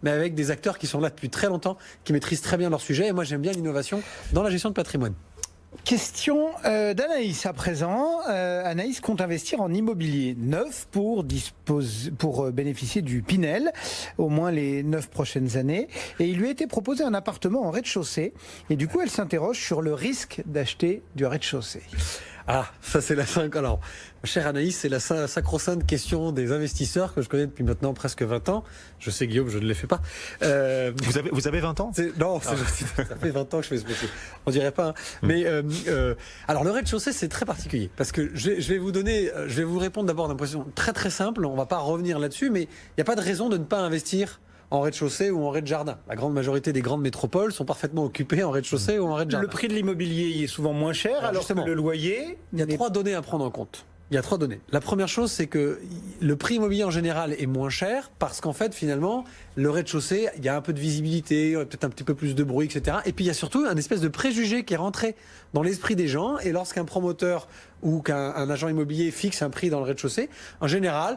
mais avec des acteurs qui sont là depuis très longtemps, qui maîtrisent très bien leur sujet. Et moi, j'aime bien l'innovation dans la gestion de patrimoine. Question d'Anaïs à présent. Anaïs compte investir en immobilier neuf pour bénéficier du Pinel, au moins les 9 prochaines années. Et il lui a été proposé un appartement en rez-de-chaussée. Et du coup, elle s'interroge sur le risque d'acheter du rez-de-chaussée. Ah, ça c'est la alors, chère Anaïs, c'est la sacro-sainte question des investisseurs que je connais depuis maintenant presque 20 ans. Je sais, Guillaume, je ne les fais pas. Vous avez 20 ans? Non, ça fait 20 ans que je fais ce métier. On dirait pas. Hein. Mais alors le rez-de-chaussée, c'est très particulier parce que je vais vous répondre d'abord d'un point très très simple. On va pas revenir là-dessus, mais il n'y a pas de raison de ne pas investir en rez-de-chaussée ou en rez-de-jardin. La grande majorité des grandes métropoles sont parfaitement occupées en rez-de-chaussée ou en rez-de-jardin. Le prix de l'immobilier est souvent moins cher, alors que le loyer... Il y a 3 données à prendre en compte. Il y a 3 données. La première chose, c'est que le prix immobilier en général est moins cher parce qu'en fait, finalement, le rez-de-chaussée, il y a un peu de visibilité, peut-être un petit peu plus de bruit, etc. Et puis, il y a surtout un espèce de préjugé qui est rentré dans l'esprit des gens. Et lorsqu'un promoteur ou qu'un agent immobilier fixe un prix dans le rez-de-chaussée, en général...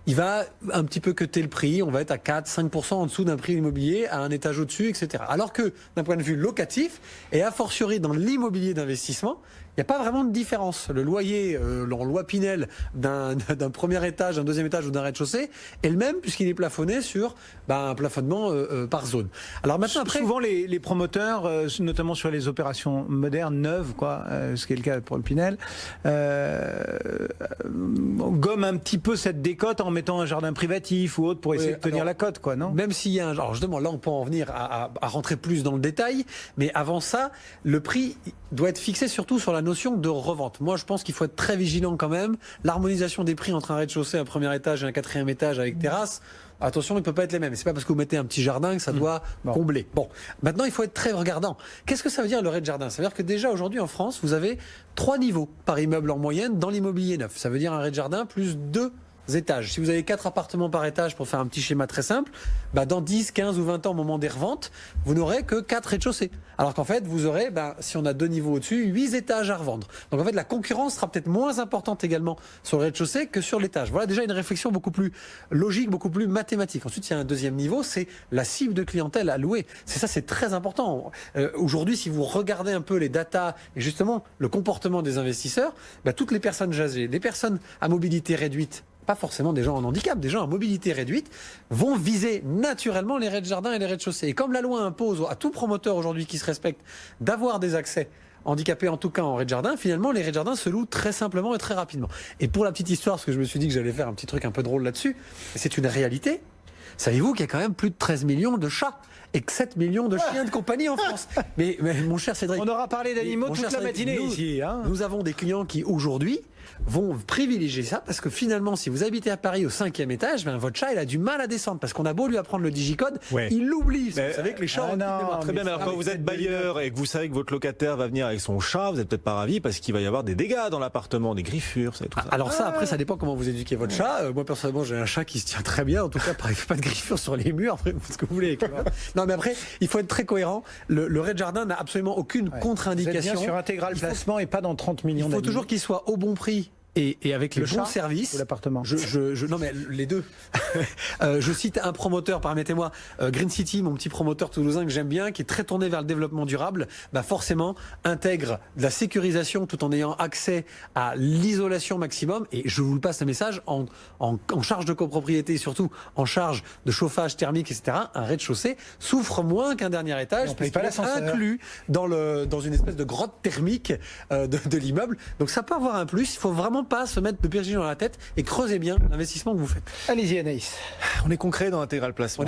il va un petit peu cuter le prix, on va être à 4-5% en dessous d'un prix immobilier, à un étage au-dessus, etc. Alors que d'un point de vue locatif, et a fortiori dans l'immobilier d'investissement, il n'y a pas vraiment de différence. Le loyer, en loi Pinel, d'un premier étage, d'un deuxième étage ou d'un rez-de-chaussée est le même puisqu'il est plafonné sur un plafonnement par zone. Alors maintenant, après, souvent les promoteurs, notamment sur les opérations modernes, neuves, ce qui est le cas pour le Pinel, gomment un petit peu cette décote en mettant un jardin privatif ou autre pour essayer de tenir la cote, non? Même s'il y a alors justement, là on peut en venir à rentrer plus dans le détail, mais avant ça, le prix doit être fixé surtout sur la notion de revente. Moi, je pense qu'il faut être très vigilant quand même. L'harmonisation des prix entre un rez-de-chaussée, un premier étage et un quatrième étage avec terrasse, attention, il ne peut pas être les mêmes. C'est pas parce que vous mettez un petit jardin que ça doit combler. Bon, maintenant, il faut être très regardant. Qu'est-ce que ça veut dire le rez-de-jardin? Ça veut dire que déjà aujourd'hui en France, vous avez 3 niveaux par immeuble en moyenne dans l'immobilier neuf. Ça veut dire un rez-de-jardin plus 2 étages. Si vous avez 4 appartements par étage, pour faire un petit schéma très simple, dans 10, 15 ou 20 ans au moment des reventes, vous n'aurez que 4 rez-de-chaussée. Alors qu'en fait, vous aurez, si on a 2 niveaux au-dessus, 8 étages à revendre. Donc en fait, la concurrence sera peut-être moins importante également sur le rez-de-chaussée que sur l'étage. Voilà déjà une réflexion beaucoup plus logique, beaucoup plus mathématique. Ensuite, il y a un deuxième niveau, c'est la cible de clientèle à louer. C'est très important. Aujourd'hui, si vous regardez un peu les datas et justement le comportement des investisseurs, toutes les personnes âgées, les personnes à mobilité réduite, pas forcément des gens en handicap, des gens à mobilité réduite, vont viser naturellement les rez-de-jardin et les rez-de-chaussée. Et comme la loi impose à tout promoteur aujourd'hui qui se respecte d'avoir des accès handicapés, en tout cas en rez-de-jardin, finalement les rez-de-jardin se louent très simplement et très rapidement. Et pour la petite histoire, parce que je me suis dit que j'allais faire un petit truc un peu drôle là-dessus, c'est une réalité. Savez-vous qu'il y a quand même plus de 13 millions de chats et que 7 millions de chiens de compagnie en France? Mais mon cher Cédric... On aura parlé d'animaux toute la matinée ici. Nous avons des clients qui aujourd'hui vont privilégier ça parce que finalement, si vous habitez à Paris au 5e étage, votre chat il a du mal à descendre parce qu'on a beau lui apprendre le digicode, il l'oublie. Vous savez que les chats très bien, mais alors quand vous êtes bailleur et que vous savez que votre locataire va venir avec son chat, vous n'êtes peut-être pas ravi parce qu'il va y avoir des dégâts dans l'appartement, des griffures, tout ça. Alors ça, après, ça dépend comment vous éduquez votre chat. Moi personnellement, j'ai un chat qui se tient très bien. En tout cas, il fait pas de griffures sur les murs. Après, ce que vous voulez. Non, mais après, il faut être très cohérent. Le rez-de-jardin n'a absolument aucune contre-indication. Vous êtes bien sur intégral placement et pas dans 30 millions. Il faut toujours qu'il soit au bon prix. Et avec les bons services, l'appartement. Non mais les deux. Je cite un promoteur, permettez-moi, Green City, mon petit promoteur toulousain que j'aime bien, qui est très tourné vers le développement durable, forcément intègre de la sécurisation tout en ayant accès à l'isolation maximum. Et je vous le passe un message en charge de copropriété et surtout en charge de chauffage thermique, etc. Un rez-de-chaussée souffre moins qu'un dernier étage, puisqu'il est inclus dans une espèce de grotte thermique de l'immeuble. Donc ça peut avoir un plus. Il faut vraiment pas se mettre de persil dans la tête et creuser bien l'investissement que vous faites. Allez-y Anaïs. On est concret dans l'intégral placement.